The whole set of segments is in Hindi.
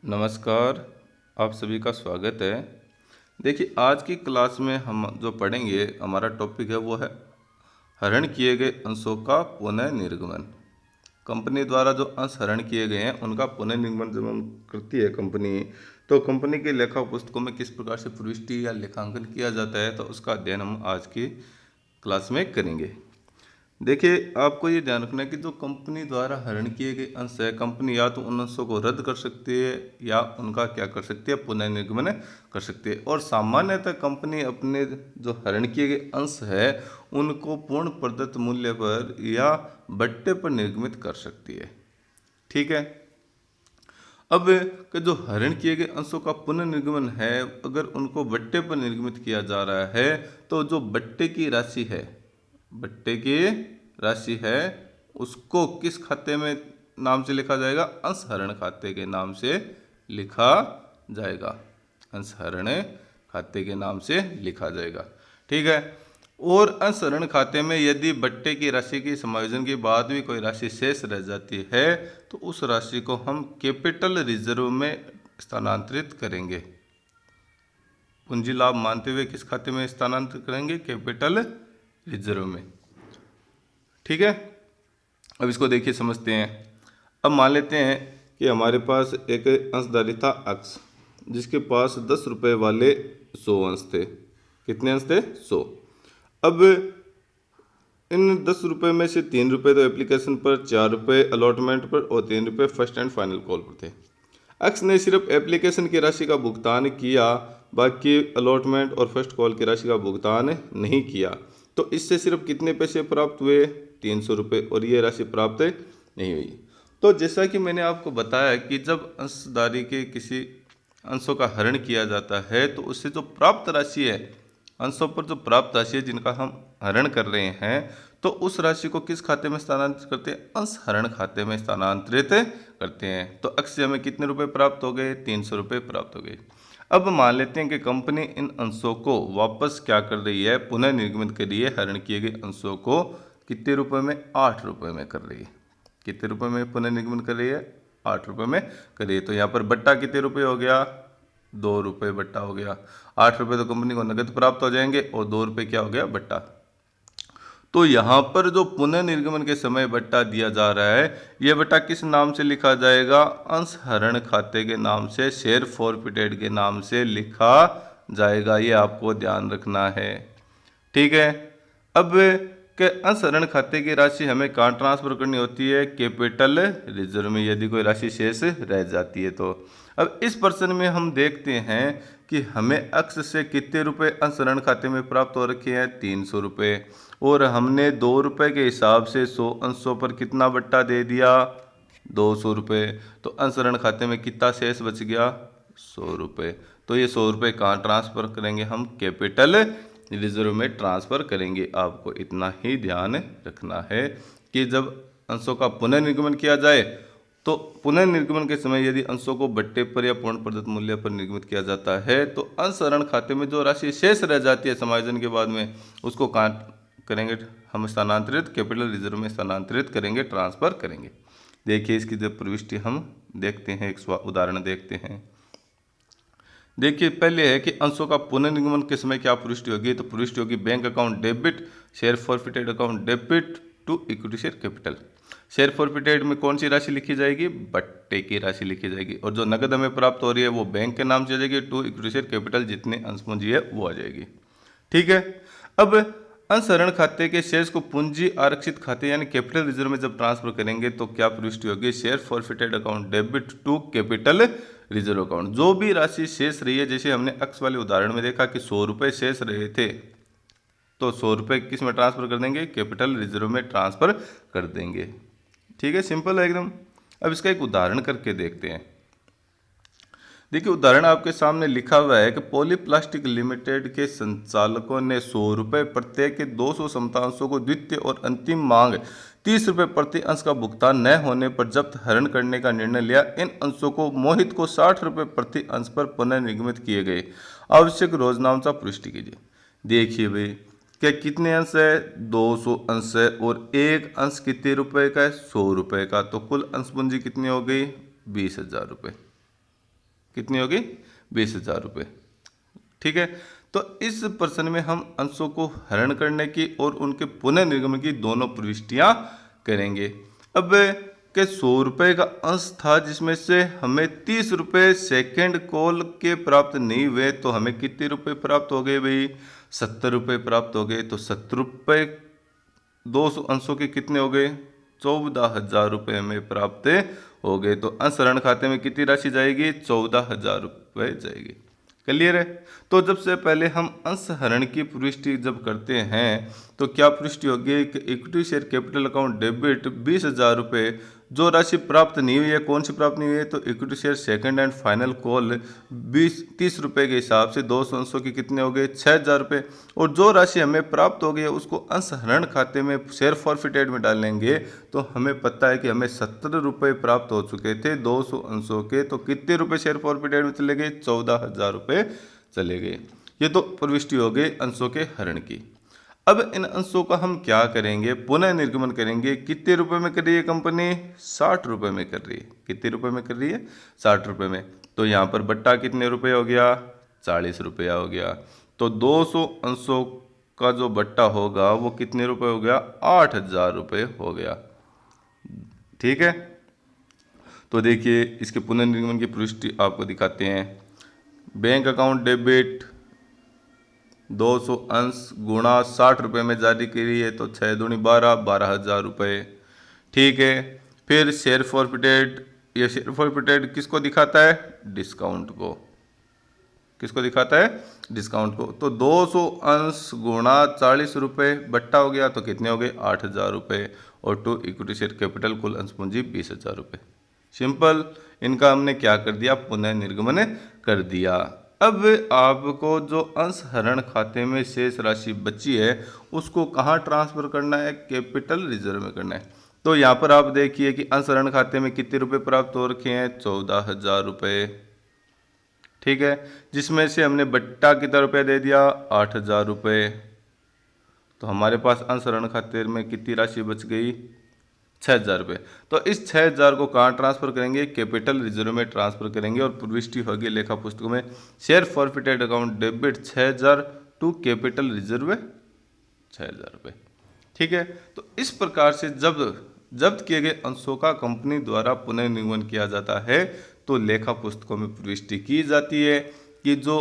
नमस्कार, आप सभी का स्वागत है। देखिए, आज की क्लास में हम जो पढ़ेंगे, हमारा टॉपिक है वो है हरण किए गए अंशों का पुनः निर्गमन। कंपनी द्वारा जो अंश हरण किए गए हैं उनका पुनः निर्गमन जब हम करती है कंपनी, तो कंपनी के लेखा पुस्तकों में किस प्रकार से प्रविष्टि या लेखांकन किया जाता है, तो उसका अध्ययन हम आज की क्लास में करेंगे। देखिए, आपको ये ध्यान रखना है कि जो कंपनी द्वारा हरण किए गए अंश है, कंपनी या तो उन अंशों को रद्द कर सकती है या उनका क्या कर सकती है, पुनर्निर्गमन कर सकती है। और सामान्यतः कंपनी अपने जो हरण किए गए अंश है उनको पूर्ण प्रदत्त मूल्य पर या बट्टे पर निर्गमित कर सकती है। ठीक है। अब कि जो हरण किए गए अंशों का पुनर्निर्गमन है, अगर उनको बट्टे पर निर्गमित किया जा रहा है, तो जो बट्टे की राशि है, बट्टे की राशि है, उसको किस खाते में नाम से लिखा जाएगा? अंशहरण खाते के नाम से लिखा जाएगा। अंशहरण खाते के नाम से लिखा जाएगा। ठीक है। और अंशहरण खाते में यदि बट्टे की राशि की समायोजन के बाद भी कोई राशि शेष रह जाती है, तो उस राशि को हम कैपिटल रिजर्व में स्थानांतरित करेंगे। पूंजी लाभ मानते हुए किस खाते में स्थानांतरित करेंगे? कैपिटल रिजर्व में। ठीक है। अब इसको देखिए, समझते हैं। अब मान लेते हैं कि हमारे पास एक अंशधारी था अक्स, जिसके पास 10 रुपये वाले 100 अंश थे। कितने अंश थे? 100। अब इन 10 रुपये में से 3 रुपये तो एप्लीकेशन पर, 4 रुपये अलॉटमेंट पर और 3 रुपये फर्स्ट एंड फाइनल कॉल पर थे। अक्स ने सिर्फ एप्लीकेशन की राशि का भुगतान किया, बाकी अलॉटमेंट और फर्स्ट कॉल की राशि का भुगतान नहीं किया। तो इससे सिर्फ कितने पैसे प्राप्त हुए? 300 रुपये, और ये राशि प्राप्त नहीं हुई। तो जैसा कि मैंने आपको बताया कि जब अंशधारी के किसी अंशों का हरण किया जाता है, तो उससे जो प्राप्त राशि है, अंशों पर जो प्राप्त राशि है जिनका हम हरण कर रहे हैं, तो उस राशि को किस खाते में स्थानांतरित करते हैं? अंशहरण खाते में स्थानांतरित करते हैं। तो अक्स से हमें कितने रुपए प्राप्त हो गए? 300 रुपये प्राप्त हो गए। अब मान लेते हैं कि कंपनी इन अंशों को वापस क्या कर रही है? पुनः निर्गमित कर रही है। हरण किए गए अंशों को कितने रुपए में? 8 रुपये में कर रही है। कितने रुपए में पुनः निर्गमित कर रही है? 8 रुपये में कर रही है। तो यहाँ पर बट्टा कितने रुपये हो गया? 2 रुपये बट्टा हो गया। 8 रुपये तो कंपनी को नगद प्राप्त हो जाएंगे और 2 रुपये क्या हो गया? बट्टा। तो यहाँ पर जो पुनः निर्गमन के समय बट्टा दिया जा रहा है, ये बट्टा किस नाम से लिखा जाएगा? अंशहरण खाते के नाम से, शेयर फॉरफिटेड के नाम से लिखा जाएगा। ये आपको ध्यान रखना है। ठीक है। अब के अंशहरण खाते की राशि हमें कहाँ ट्रांसफर करनी होती है? कैपिटल रिजर्व में, यदि कोई राशि शेष रह जाती है तो। अब इस प्रश्न में हम देखते हैं कि हमें अक्स से कितने रुपए अंशहरण खाते में प्राप्त हो रखे हैं? 300 रुपये। और हमने 2 रुपये के हिसाब से 100 अंशों पर कितना बट्टा दे दिया? 200 रुपये। तो अंशहरण खाते में कितना शेष बच गया? 100 रुपये। तो ये 100 रुपये कहाँ ट्रांसफर करेंगे? हम कैपिटल रिजर्व में ट्रांसफर करेंगे। आपको इतना ही ध्यान रखना है कि जब अंशों का पुनर्निर्गमन किया जाए, तो पुनर्निर्गमन के समय यदि अंशों को बट्टे पर या पूर्ण प्रदत्त मूल्य पर निर्गमित किया जाता है, तो अंशहरण खाते में जो राशि शेष रह जाती है समायोजन के बाद में, उसको कहाँ करेंगे? हम स्थानांतरित कैपिटल रिजर्व में स्थानांतरित करेंगे, ट्रांसफर करेंगे। देखिए, इसकी जब प्रविष्टि हम देखते हैं, एक उदाहरण देखते हैं। देखिए, पहले है कि अंशों का पुनर्निर्गमन के समय क्या प्रविष्टि होगी? तो प्रविष्टि होगी bank account debit, share forfeited account debit to equity share capital. Share forfeited में कौन सी राशि लिखी जाएगी? बट्टे की राशि लिखी जाएगी। और जो नगद हमें प्राप्त हो रही है वो बैंक के नाम से आ जाएगी। टू इक्विटी शेयर कैपिटल जितने अंश पूंजी है वो आ जाएगी। ठीक है। अब अंशहरण खाते के शेष को पूंजी आरक्षित खाते यानी कैपिटल रिजर्व में जब ट्रांसफर करेंगे तो क्या प्रविष्टि होगी? Share forfeited account debit to capital reserve account. जो भी राशि शेष रही है, जैसे हमने अक्स वाले उदाहरण में देखा कि 100 रुपये शेष रहे थे, तो 100 रुपये किस में ट्रांसफर कर देंगे? कैपिटल रिजर्व में ट्रांसफर कर देंगे। ठीक है, सिंपल है एकदम। अब इसका एक उदाहरण करके देखते हैं। देखिए, उदाहरण आपके सामने लिखा हुआ है कि पॉलीप्लास्टिक लिमिटेड के संचालकों ने 100 रुपये प्रत्येक के 200 समतांशों को द्वितीय और अंतिम मांग 30 रुपये प्रति अंश का भुगतान न होने पर जब्त हरण करने का निर्णय लिया। इन अंशों को मोहित को 60 रुपये प्रति अंश पर पुनर्निर्गमित किए गए। आवश्यक रोजनामचा पुष्टि कीजिए। देखिए भाई, क्या कितने अंश है? 200 अंश है, और एक अंश कितने रुपए का है? 100 रुपये का। तो कुल अंश पूंजी कितनी हो गई? 20,000 रुपये। कितनी होगी? 20,000 रुपये। ठीक है, तो इस प्रश्न में हम अंशों को हरण करने की और उनके पुनर्निर्गमन की दोनों प्रविष्टियां करेंगे। अब के 100 रुपये का अंश था जिसमें से हमें 30 रुपये सेकेंड कॉल के प्राप्त नहीं हुए, तो हमें कितने रुपए प्राप्त हो गए भाई? 70 रुपये प्राप्त हो गए। तो 70 रुपये 200 अंशों के कितने हो गए? 14,000 रुपये हमें प्राप्त हो गए। तो अंश हरण खाते में कितनी राशि जाएगी? 14,000 रुपये जाएगी। क्लियर है? तो जब से पहले हम अंश हरण की प्रविष्टि जब करते हैं तो क्या प्रविष्टि होगी? Equity share capital account debit 20,000 रुपये, जो राशि प्राप्त नहीं हुई है, कौन सी प्राप्त नहीं हुई है? तो equity share second and final call 30 रुपये के हिसाब से 200 अंशों के कितने हो गए? 6,000 रुपये। और जो राशि हमें प्राप्त हो गई है उसको अंश हरण खाते में शेयर फॉरफिटेड में डालेंगे तो हमें पता है कि हमें 70 रुपये प्राप्त हो चुके थे 200 अंशों के। तो कितने रुपये शेयर फॉरफिटेड में चले गए? 14,000 रुपये चले गए। ये तो प्रविष्टि हो गई अंशों के हरण की। अब इन अंशों का हम क्या करेंगे? पुनः निर्गमन करेंगे। कितने रुपए में कर रही है कंपनी? 60 रुपये में कर रही है। कितने रुपए में कर रही है? 60 रुपये में। तो यहाँ पर बट्टा कितने रुपये हो गया? 40 रुपया हो गया। तो 200 अंशों का जो बट्टा होगा वो कितने रुपये हो गया? 8,000 रुपये हो गया। ठीक है, तो देखिए इसके पुनर्निर्गमन की प्रविष्टि आपको दिखाते हैं। बैंक अकाउंट डेबिट 200 अंश गुणा 60 रुपये में जारी करी है, तो 6 दूनी 12, 12,000 रुपये। ठीक है, फिर शेयर फॉरफिटेड, ये शेयर फॉरफिटेड किसको दिखाता है? डिस्काउंट को। किसको दिखाता है? डिस्काउंट को। तो 200 अंश गुणा 40 रुपये बट्टा हो गया, तो कितने हो गए? 8,000 रुपये। और टू इक्विटी शेयर कैपिटल कुल अंश पूंजी 20,000 रुपये। सिंपल, इनका हमने क्या कर दिया? पुनः निर्गमन कर दिया। अब आपको जो अंश हरण खाते में शेष राशि बची है उसको कहाँ ट्रांसफर करना है? कैपिटल रिजर्व में करना है। तो यहाँ पर आप देखिए कि अंश हरण खाते में कितने रुपए प्राप्त हो रखे हैं? 14,000 रुपये। ठीक है, जिसमें से हमने बट्टा कितना रुपया दे दिया? 8,000 रुपये। तो हमारे पास अंश हरण खाते में कितनी राशि बच गई? 6,000 रुपये। तो इस 6,000 को कहाँ ट्रांसफर करेंगे? कैपिटल रिजर्व में ट्रांसफर करेंगे। और प्रविष्टि होगी लेखा पुस्तक में share forfeited account debit 6,000 to capital reserve 6,000 रुपये। ठीक है, तो इस प्रकार से जब जब्त किए गए अंशों का कंपनी द्वारा पुनर्निर्गमन किया जाता है तो लेखा पुस्तकों में प्रविष्टि की जाती है कि जो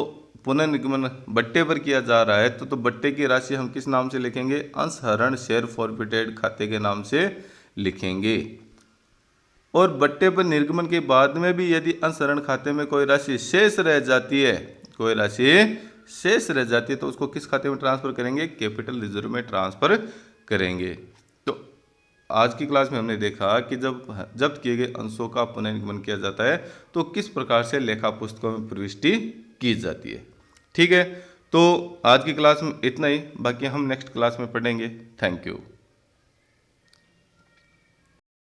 पुनर्निर्गमन बट्टे पर किया जा रहा है तो बट्टे की राशि हम किस नाम से लिखेंगे? अंश हरण शेयर फॉरफिटेड खाते के नाम से लिखेंगे। और बट्टे पर निर्गमन के बाद में भी यदि अंश हरण खाते में कोई राशि शेष रह जाती है, कोई राशि शेष रह जाती है तो उसको किस खाते में ट्रांसफर करेंगे? कैपिटल रिजर्व में ट्रांसफर करेंगे। तो आज की क्लास में हमने देखा कि जब जब्त किए गए अंशों का पुनर्निर्गमन किया जाता है तो किस प्रकार से लेखा पुस्तकों में प्रविष्टि की जाती है। ठीक है, तो आज की क्लास में इतना ही, बाकी हम नेक्स्ट क्लास में पढ़ेंगे। Thank you.